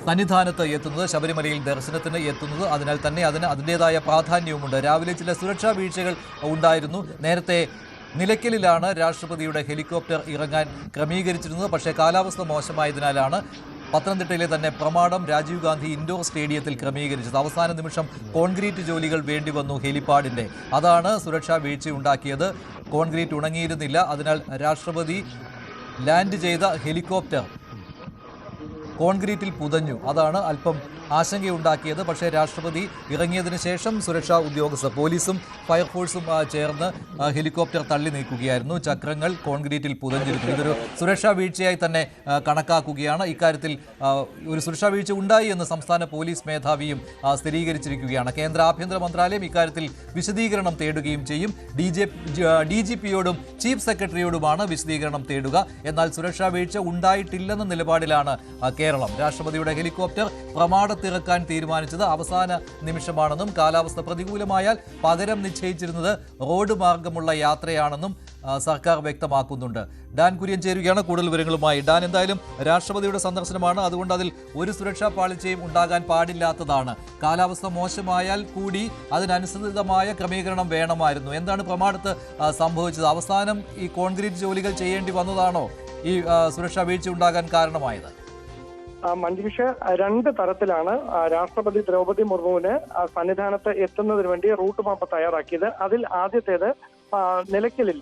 സന്നിധാനത്ത് എത്തുന്നത്, ശബരിമലയിൽ ദർശനത്തിന് എത്തുന്നത്. അതിനാൽ തന്നെ അതിന് അതിൻ്റെതായ പ്രാധാന്യവുമുണ്ട്. രാവിലെ ചില സുരക്ഷാ വീഴ്ചകൾ ഉണ്ടായിരുന്നു. നേരത്തെ നിലയ്ക്കലിലാണ് രാഷ്ട്രപതിയുടെ ഹെലികോപ്റ്റർ ഇറങ്ങാൻ ക്രമീകരിച്ചിരുന്നത്. പക്ഷേ കാലാവസ്ഥ മോശമായതിനാലാണ് പത്തനംതിട്ടയിലെ തന്നെ പ്രമാടം രാജീവ് ഗാന്ധി ഇൻഡോർ സ്റ്റേഡിയത്തിൽ ക്രമീകരിച്ചത്. അവസാന നിമിഷം കോൺക്രീറ്റ് ജോലികൾ വേണ്ടിവന്നു ഹെലിപ്പാഡിൻ്റെ. അതാണ് സുരക്ഷാ വീഴ്ചയുണ്ടാക്കിയത്. കോൺക്രീറ്റ് ഉണങ്ങിയിരുന്നില്ല. അതിനാൽ രാഷ്ട്രപതി ലാൻഡ് ചെയ്ത ഹെലികോപ്റ്റർ കോൺക്രീറ്റിൽ പുതഞ്ഞു. അതാണ് അല്പം ആശങ്കയുണ്ടാക്കിയത്. പക്ഷേ രാഷ്ട്രപതി ഇറങ്ങിയതിനു ശേഷം സുരക്ഷാ ഉദ്യോഗസ്ഥർ, പോലീസും ഫയർഫോഴ്സും ചേർന്ന് ഹെലികോപ്റ്റർ തള്ളി നീക്കുകയായിരുന്നു. ചക്രങ്ങൾ കോൺക്രീറ്റിൽ പുതഞ്ഞിരുന്നു. ഇതൊരു സുരക്ഷാ വീഴ്ചയായി തന്നെ കണക്കാക്കുകയാണ്. ഇക്കാര്യത്തിൽ ഒരു സുരക്ഷാ വീഴ്ച ഉണ്ടായി എന്ന് സംസ്ഥാന പോലീസ് മേധാവിയും സ്ഥിരീകരിച്ചിരിക്കുകയാണ്. കേന്ദ്ര ആഭ്യന്തര മന്ത്രാലയം ഇക്കാര്യത്തിൽ വിശദീകരണം തേടുകയും ചെയ്യും. DGPയോടും ചീഫ് സെക്രട്ടറിയോടുമാണ് വിശദീകരണം തേടുക. എന്നാൽ സുരക്ഷാ വീഴ്ച ഉണ്ടായിട്ടില്ലെന്ന നിലപാടിലാണ് കേരളം. രാഷ്ട്രപതിയുടെ ഹെലികോപ്റ്റർ പ്രമാടത്തിറക്കാൻ തീരുമാനിച്ചത് അവസാന നിമിഷമാണെന്നും കാലാവസ്ഥ പ്രതികൂലമായാൽ പകരം നിശ്ചയിച്ചിരുന്നത് റോഡ് മാർഗമുള്ള യാത്രയാണെന്നും സർക്കാർ വ്യക്തമാക്കുന്നുണ്ട്. ഡാൻ കുര്യൻ ചേരുകയാണ് കൂടുതൽ വിവരങ്ങളുമായി. ഡാൻ, എന്തായാലും രാഷ്ട്രപതിയുടെ സന്ദർശനമാണ്, അതുകൊണ്ട് അതിൽ ഒരു സുരക്ഷാ പാളിച്ചയും ഉണ്ടാകാൻ പാടില്ലാത്തതാണ്. കാലാവസ്ഥ മോശമായാൽ കൂടി അതിനനുസൃതമായ ക്രമീകരണം വേണമായിരുന്നു. എന്താണ് പ്രമാടത്ത് സംഭവിച്ചത്? അവസാനം ഈ കോൺക്രീറ്റ് ജോലികൾ ചെയ്യേണ്ടി വന്നതാണോ ഈ സുരക്ഷാ വീഴ്ച ഉണ്ടാകാൻ കാരണമായത്? മഞ്ജുഷ, രണ്ട് തരത്തിലാണ് രാഷ്ട്രപതി ദ്രൗപദി മുർമുവിന് സന്നിധാനത്ത് എത്തുന്നതിന് വേണ്ടി റൂട്ട് മാപ്പ് തയ്യാറാക്കിയത്. അതിൽ ആദ്യത്തേത് നിലയ്ക്കലിൽ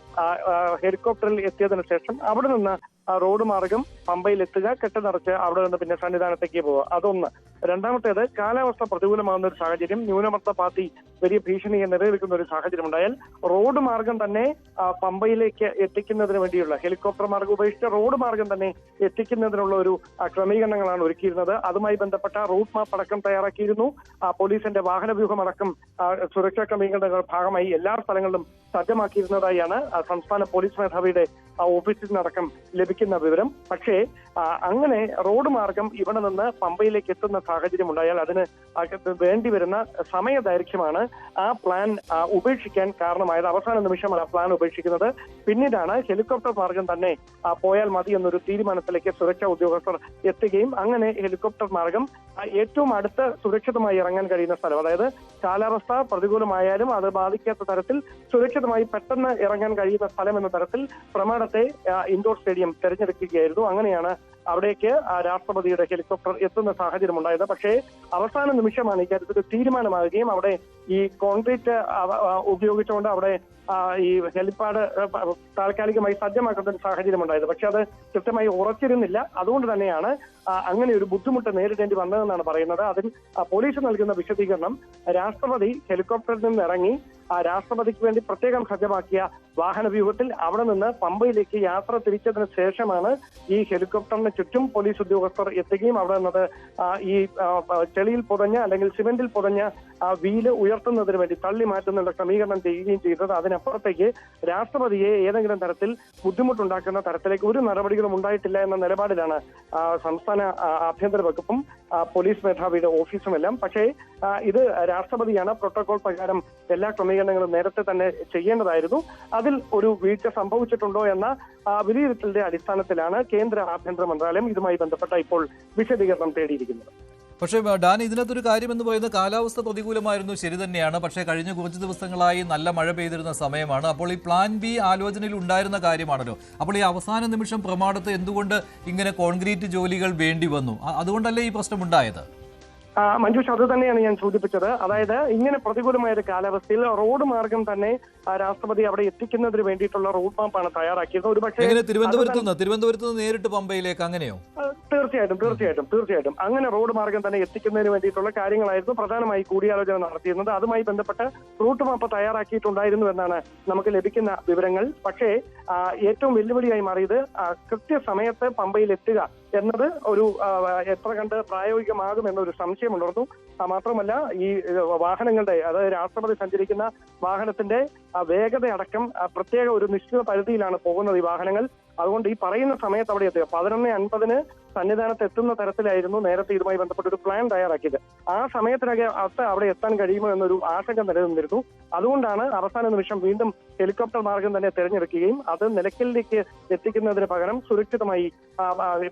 ഹെലികോപ്റ്ററിൽ എത്തിയതിനു ശേഷം അവിടെ നിന്ന് റോഡ് മാർഗം പമ്പയിൽ എത്തുക, കെട്ടുനിറച്ച് അവിടെ നിന്ന് പിന്നെ സന്നിധാനത്തേക്ക് പോവുക. അതൊന്ന്. രണ്ടാമത്തേത്, കാലാവസ്ഥ പ്രതികൂലമാകുന്ന ഒരു സാഹചര്യം, ന്യൂനമർദ്ദ പാത്തി വലിയ ഭീഷണിയെ നിലനിൽക്കുന്ന ഒരു സാഹചര്യം ഉണ്ടായാൽ റോഡ് മാർഗം തന്നെ പമ്പയിലേക്ക് എത്തിക്കുന്നതിന് വേണ്ടിയുള്ള, ഹെലികോപ്റ്റർ മാർഗം ഉപേക്ഷിച്ച് റോഡ് മാർഗം തന്നെ എത്തിക്കുന്നതിനുള്ള ഒരു ക്രമീകരണങ്ങളാണ് ഒരുക്കിയിരുന്നത്. അതുമായി ബന്ധപ്പെട്ട റൂട്ട് മാപ്പ് അടക്കം തയ്യാറാക്കിയിരുന്നു. പോലീസിന്റെ വാഹന വ്യൂഹം അടക്കം സുരക്ഷാ ക്രമീകരണങ്ങളുടെ ഭാഗമായി എല്ലാ സ്ഥലങ്ങളിലും സജ്ജമാക്കിയിരുന്നതായാണ് സംസ്ഥാന പോലീസ് മേധാവിയുടെ ഓഫീസിൽ നിന്നടക്കം ലഭിക്കുന്ന വിവരം. പക്ഷേ അങ്ങനെ റോഡ് മാർഗം ഇവിടെ നിന്ന് പമ്പയിലേക്ക് എത്തുന്ന സാഹചര്യം ഉണ്ടായാൽ അതിന് വേണ്ടിവരുന്ന സമയദൈർഘ്യമാണ് ആ പ്ലാൻ ഉപേക്ഷിക്കാൻ കാരണമായത്. അവസാന നിമിഷമാണ് ആ പ്ലാൻ ഉപേക്ഷിക്കുന്നത്. പിന്നീടാണ് ഹെലികോപ്റ്റർ മാർഗം തന്നെ പോയാൽ മതി എന്നൊരു തീരുമാനത്തിലേക്ക് സുരക്ഷാ ഉദ്യോഗസ്ഥർ എത്തുകയും അങ്ങനെ ഹെലികോപ്റ്റർ മാർഗം ഏറ്റവും അടുത്ത് സുരക്ഷിതമായി ഇറങ്ങാൻ കഴിയുന്ന സ്ഥലം, അതായത് കാലാവസ്ഥ പ്രതികൂലമായാലും അത് ബാധിക്കാത്ത തരത്തിൽ സുരക്ഷിതമായി പെട്ടെന്ന് ഇറങ്ങാൻ കഴിയുന്ന സ്ഥലം എന്ന തരത്തിൽ പ്രമാടത്തെ ഇൻഡോർ സ്റ്റേഡിയം തെരഞ്ഞെടുക്കുകയായിരുന്നു. അങ്ങനെയാണ് അവിടേക്ക് രാഷ്ട്രപതിയുടെ ഹെലികോപ്റ്റർ എത്തുന്ന സാഹചര്യം ഉണ്ടായത്. പക്ഷേ അവസാന നിമിഷമാണ് ഇക്കാര്യത്തിൽ തീരുമാനമാകുകയും അവിടെ ഈ കോൺക്രീറ്റ് ഉപയോഗിച്ചുകൊണ്ട് അവിടെ ഈ ഹെലിപ്പാഡ് താൽക്കാലികമായി സജ്ജമാക്കുന്ന ഒരു സാഹചര്യം ഉണ്ടായത്. പക്ഷെ അത് കൃത്യമായി ഉറച്ചിരുന്നില്ല. അതുകൊണ്ട് തന്നെയാണ് അങ്ങനെ ഒരു ബുദ്ധിമുട്ട് നേരിടേണ്ടി വന്നതെന്നാണ് പറയുന്നത്. അതിൽ പോലീസ് നൽകുന്ന വിശദീകരണം, രാഷ്ട്രപതി ഹെലികോപ്റ്ററിൽ നിന്ന് ഇറങ്ങി രാഷ്ട്രപതിക്ക് വേണ്ടി പ്രത്യേകം സജ്ജമാക്കിയ വാഹന വ്യൂഹത്തിൽ അവിടെ നിന്ന് പമ്പയിലേക്ക് യാത്ര തിരിച്ചതിന് ശേഷമാണ് ഈ ഹെലികോപ്റ്ററിന് ചുറ്റും പോലീസ് ഉദ്യോഗസ്ഥർ എത്തുകയും അവിടെ നിന്നത് ഈ ചെളിയിൽ പുതഞ്ഞ അല്ലെങ്കിൽ സിമെന്റിൽ പുതഞ്ഞ വീല് ഉയർത്തുന്നതിന് വേണ്ടി തള്ളി മാറ്റുന്നുള്ള ക്രമീകരണം ചെയ്യുകയും ചെയ്തത്. അതിനപ്പുറത്തേക്ക് രാഷ്ട്രപതിയെ ഏതെങ്കിലും തരത്തിൽ ബുദ്ധിമുട്ടുണ്ടാക്കുന്ന തരത്തിലേക്ക് ഒരു നടപടികളും ഉണ്ടായിട്ടില്ല എന്ന നിലപാടിലാണ് സംസ്ഥാന ആഭ്യന്തര വകുപ്പും പോലീസ് മേധാവിയുടെ ഓഫീസുമെല്ലാം. പക്ഷേ ഇത് രാഷ്ട്രപതിയാണ്, പ്രോട്ടോകോൾ പ്രകാരം എല്ലാ ക്രമീകരണങ്ങളും നേരത്തെ തന്നെ ചെയ്യേണ്ടതായിരുന്നു. അതിൽ ഒരു വീഴ്ച സംഭവിച്ചിട്ടുണ്ടോ എന്ന വിലയിരുത്തലിന്റെ അടിസ്ഥാനത്തിലാണ് കേന്ദ്ര ആഭ്യന്തര മന്ത്രാലയം ഇതുമായി ബന്ധപ്പെട്ട ഇപ്പോൾ വിശദീകരണം തേടിയിരിക്കുന്നത്. പക്ഷേ ഡാൻ, ഇതിനകത്തൊരു കാര്യമെന്ന് പറയുന്നത് കാലാവസ്ഥ പ്രതികൂലമായിരുന്നു, ശരി തന്നെയാണ്. പക്ഷേ കഴിഞ്ഞ കുറച്ച് ദിവസങ്ങളായി നല്ല മഴ പെയ്തിരുന്ന സമയമാണ്. അപ്പോൾ ഈ പ്ലാൻ ബി ആലോചനയിൽ ഉണ്ടായിരുന്ന കാര്യമാണല്ലോ. അപ്പോൾ ഈ അവസാന നിമിഷം പ്രമാടത്ത് എന്തുകൊണ്ട് ഇങ്ങനെ കോൺക്രീറ്റ് ജോലികൾ വേണ്ടി വന്നു? അതുകൊണ്ടല്ലേ ഈ പ്രശ്നം ഉണ്ടായത്? മഞ്ജുഷ്, അത് തന്നെയാണ് ഞാൻ സൂചിപ്പിച്ചത്. അതായത് ഇങ്ങനെ പ്രതികൂലമായ ഒരു കാലാവസ്ഥയിൽ റോഡ് മാർഗം തന്നെ രാഷ്ട്രപതി അവിടെ എത്തിക്കുന്നതിന് വേണ്ടിയിട്ടുള്ള റൂട്ട് മാപ്പാണ് തയ്യാറാക്കിയത്. ഒരു പക്ഷേ തിരുവനന്തപുരത്ത് നേരിട്ട് പമ്പയിലേക്ക് അങ്ങനെയോ? തീർച്ചയായിട്ടും അങ്ങനെ റോഡ് മാർഗം തന്നെ എത്തിക്കുന്നതിന് വേണ്ടിയിട്ടുള്ള കാര്യങ്ങളായിരുന്നു പ്രധാനമായി കൂടിയാലോചന നടത്തിയിരുന്നത്. അതുമായി ബന്ധപ്പെട്ട് റൂട്ട് മാപ്പ് തയ്യാറാക്കിയിട്ടുണ്ടായിരുന്നു എന്നാണ് നമുക്ക് ലഭിക്കുന്ന വിവരങ്ങൾ. പക്ഷേ ഏറ്റവും വെല്ലുവിളിയായി മാറിയത് കൃത്യസമയത്ത് പമ്പയിൽ എത്തുക എന്നത് ഒരു എത്ര കണ്ട് പ്രായോഗികമാകും എന്നൊരു സംശയമുണ്ടായിരുന്നു. മാത്രമല്ല ഈ വാഹനങ്ങളുടെ, അതായത് രാഷ്ട്രപതി സഞ്ചരിക്കുന്ന വാഹനത്തിന്റെ വേഗതയടക്കം പ്രത്യേക ഒരു നിശ്ചിത പരിധിയിലാണ് പോകുന്നത് ഈ വാഹനങ്ങൾ. അതുകൊണ്ട് ഈ പറയുന്ന സമയത്ത് അവിടെ എത്തുക 11:50 സന്നിധാനത്ത് എത്തുന്ന തരത്തിലായിരുന്നു നേരത്തെ ഇതുമായി ബന്ധപ്പെട്ട ഒരു പ്ലാൻ തയ്യാറാക്കിയത്. ആ സമയത്തിനകത്ത് അവിടെ എത്താൻ കഴിയുമോ എന്നൊരു ആശങ്ക നിലനിന്നിരുന്നു. അതുകൊണ്ടാണ് അവസാന നിമിഷം വീണ്ടും ഹെലികോപ്റ്റർ മാർഗം തന്നെ തെരഞ്ഞെടുക്കുകയും അത് നിലയ്ക്കലിലേക്ക് എത്തിക്കുന്നതിന് പകരം സുരക്ഷിതമായി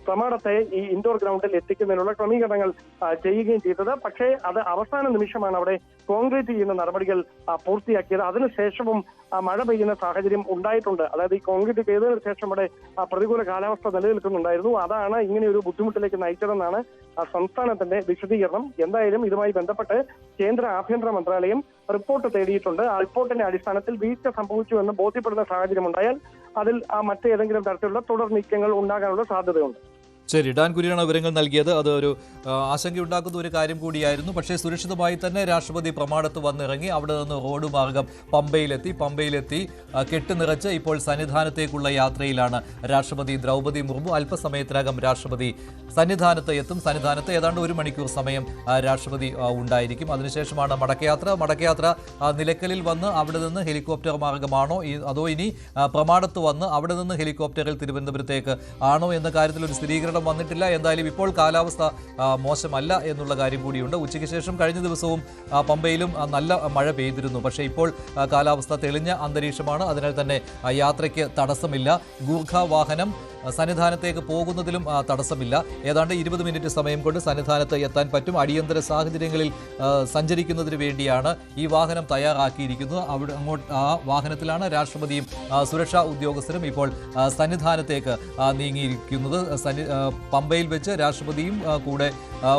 പ്രമാടത്തെ ഈ ഇൻഡോർ ഗ്രൗണ്ടിൽ എത്തിക്കുന്നതിനുള്ള ക്രമീകരണങ്ങൾ ചെയ്യുകയും ചെയ്തത്. പക്ഷേ അത് അവസാന നിമിഷമാണ് അവിടെ കോൺക്രീറ്റ് ചെയ്യുന്ന നടപടികൾ പൂർത്തിയാക്കിയത്. അതിനുശേഷവും മഴ പെയ്യുന്ന സാഹചര്യം ഉണ്ടായിട്ടുണ്ട്. അതായത് ഈ കോൺക്രീറ്റ് ചെയ്തതിനു ശേഷം അവിടെ പ്രതികൂല കാലാവസ്ഥ നിലനിൽക്കുന്നുണ്ടായിരുന്നു. അതാണ് ഇങ്ങനെ ഒരു ബുദ്ധിമുട്ടിലേക്ക് നയിച്ചതെന്നാണ് സംസ്ഥാനത്തിന്റെ വിശദീകരണം. എന്തായാലും ഇതുമായി ബന്ധപ്പെട്ട് കേന്ദ്ര ആഭ്യന്തര മന്ത്രാലയം റിപ്പോർട്ട് തേടിയിട്ടുണ്ട്. ആ റിപ്പോർട്ടിന്റെ അടിസ്ഥാനത്തിൽ വീഴ്ച സംഭവിച്ചു എന്ന് ബോധ്യപ്പെടുന്ന സാഹചര്യം ഉണ്ടായാൽ അതിൽ മറ്റേതെങ്കിലും തരത്തിലുള്ള തുടർ നീക്കങ്ങൾ ഉണ്ടാകാനുള്ള സാധ്യതയുണ്ട്. ശരി, ഡാൻ കുര്യനാണ് വിവരങ്ങൾ നൽകിയത്. അത് ഒരു ആശങ്കയുണ്ടാക്കുന്ന ഒരു കാര്യം കൂടിയായിരുന്നു. പക്ഷേ സുരക്ഷിതമായി തന്നെ രാഷ്ട്രപതി പ്രമാടത്ത് വന്നിറങ്ങി അവിടെ നിന്ന് റോഡ് മാർഗം പമ്പയിലെത്തി കെട്ടുനിറച്ച് ഇപ്പോൾ സന്നിധാനത്തേക്കുള്ള യാത്രയിലാണ് രാഷ്ട്രപതി ദ്രൗപദി മുർമു. അല്പസമയത്തിനകം രാഷ്ട്രപതി സന്നിധാനത്ത് എത്തും. സന്നിധാനത്ത് ഏതാണ്ട് 1 മണിക്കൂർ സമയം രാഷ്ട്രപതി ഉണ്ടായിരിക്കും. അതിനുശേഷമാണ് മടക്കയാത്ര നിലയ്ക്കലിൽ വന്ന് അവിടെ നിന്ന് ഹെലികോപ്റ്റർ മാർഗമാണോ അതോ ഇനി പ്രമാടത്ത് വന്ന് അവിടെ നിന്ന് ഹെലികോപ്റ്ററിൽ തിരുവനന്തപുരത്തേക്ക് ആണോ എന്ന കാര്യത്തിൽ ഒരു സ്ഥിരീകരണം വന്നിട്ടില്ല. എന്തായാലും ഇപ്പോൾ കാലാവസ്ഥ മോശമല്ല എന്നുള്ള കാര്യം കൂടിയുണ്ട്. ഉച്ചയ്ക്ക് ശേഷം കഴിഞ്ഞ ദിവസവും പമ്പയിലും നല്ല മഴ പെയ്തിരുന്നു. പക്ഷേ ഇപ്പോൾ കാലാവസ്ഥ തെളിഞ്ഞ അന്തരീക്ഷമാണ്. അതിനാൽ തന്നെ യാത്രയ്ക്ക് തടസ്സമില്ല. ഗൂർഖ വാഹനം സന്നിധാനത്തേക്ക് പോകുന്നതിലും തടസ്സമില്ല. ഏതാണ്ട് 20 മിനിറ്റ് സമയം കൊണ്ട് സന്നിധാനത്ത് എത്താൻ പറ്റും. അടിയന്തര സാഹചര്യങ്ങളിൽ സഞ്ചരിക്കുന്നതിന് വേണ്ടിയാണ് ഈ വാഹനം തയ്യാറാക്കിയിരിക്കുന്നത്. ആ വാഹനത്തിലാണ് രാഷ്ട്രപതിയും സുരക്ഷാ ഉദ്യോഗസ്ഥരും ഇപ്പോൾ സന്നിധാനത്തേക്ക് നീങ്ങിയിരിക്കുന്നത്. പമ്പയിൽ വെച്ച് രാഷ്ട്രപതിയും കൂടെ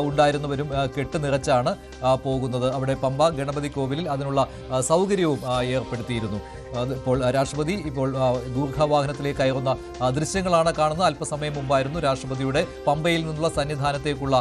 ഉണ്ടായിരുന്നവരും കെട്ടുനിറച്ചാണ് പോകുന്നത്. അവിടെ പമ്പ ഗണപതി കോവിലിൽ അതിനുള്ള സൗകര്യവും ഏർപ്പെടുത്തിയിരുന്നു. ഇപ്പോൾ രാഷ്ട്രപതി ഗൂർഖ വാഹനത്തിലേക്ക് കയറുന്ന ദൃശ്യങ്ങളാണ് കാണുന്നത്. അല്പസമയം മുമ്പായിരുന്നു രാഷ്ട്രപതിയുടെ പമ്പയിൽ നിന്നുള്ള സന്നിധാനത്തേക്കുള്ള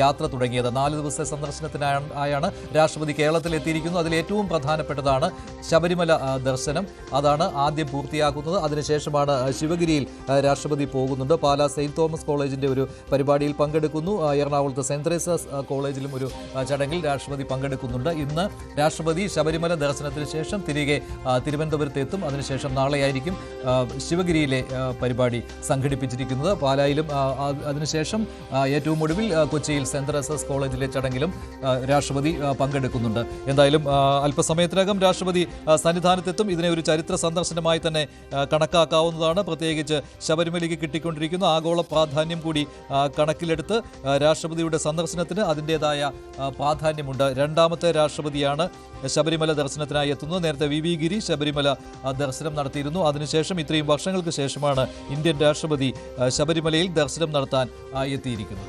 യാത്ര തുടങ്ങിയത്. 4 ദിവസത്തെ സന്ദർശനത്തിനായാണ് രാഷ്ട്രപതി കേരളത്തിൽ എത്തിയിരിക്കുന്നത്. അതിൽ ഏറ്റവും പ്രധാനപ്പെട്ടതാണ് ശബരിമല ദർശനം. അതാണ് ആദ്യം പൂർത്തിയാക്കുന്നത്. അതിനുശേഷമാണ് ശിവഗിരിയിൽ രാഷ്ട്രപതി പോകുന്നുണ്ട്. പാലാ സെയിന്റ് തോമസ് കോളേജിന്റെ ഒരു പരിപാടിയിൽ പങ്കെടുക്കുന്നു. എറണാകുളത്ത് സെന്റ് തെരേസാസ് കോളേജിലും ഒരു ചടങ്ങിൽ രാഷ്ട്രപതി പങ്കെടുക്കുന്നുണ്ട്. ഇന്ന് രാഷ്ട്രപതി ശബരിമല ദർശനത്തിന് ശേഷം തിരികെ തിരുവനന്തപുരത്ത് എത്തും. അതിനുശേഷം നാളെയായിരിക്കും ശിവഗിരിയിലെ പരിപാടി സംഘടിപ്പിച്ചിരിക്കുന്നത്. പാലായിലും അതിനുശേഷം ഏറ്റവും ഒടുവിൽ കൊച്ചിയിൽ സെന്റ് തെരേസാസ് കോളേജിലെ ചടങ്ങിലും രാഷ്ട്രപതി പങ്കെടുക്കുന്നുണ്ട്. എന്തായാലും അല്പസമയത്തിനകം രാഷ്ട്രപതി സന്നിധാനത്തെത്തും. ഇതിനെ ഒരു ചരിത്ര സന്ദർശനമായി തന്നെ കണക്കാക്കാവുന്നതാണ്. പ്രത്യേകിച്ച് ശബരിമലയ്ക്ക് കിട്ടിക്കൊണ്ടിരിക്കുന്ന ആഗോള പ്രാധാന്യം കൂടി കണക്കിലെടുത്ത് രാഷ്ട്രപതിയുടെ സന്ദർശനത്തിന് അതിൻ്റെതായ പ്രാധാന്യമുണ്ട്. 2ാമത്തെ രാഷ്ട്രപതിയാണ് ശബരിമല ദർശനത്തിനായി എത്തുന്നത്. നേരത്തെ വി ഗിരി ശബരിമല ദർശനം നടത്തിയിരുന്നു. അതിനുശേഷം ഇത്രയും വർഷങ്ങൾക്ക് ശേഷമാണ് ഇന്ത്യൻ രാഷ്ട്രപതി ശബരിമലയിൽ ദർശനം നടത്താൻ എത്തിയിരിക്കുന്നത്.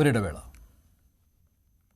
ഒരിടവേള.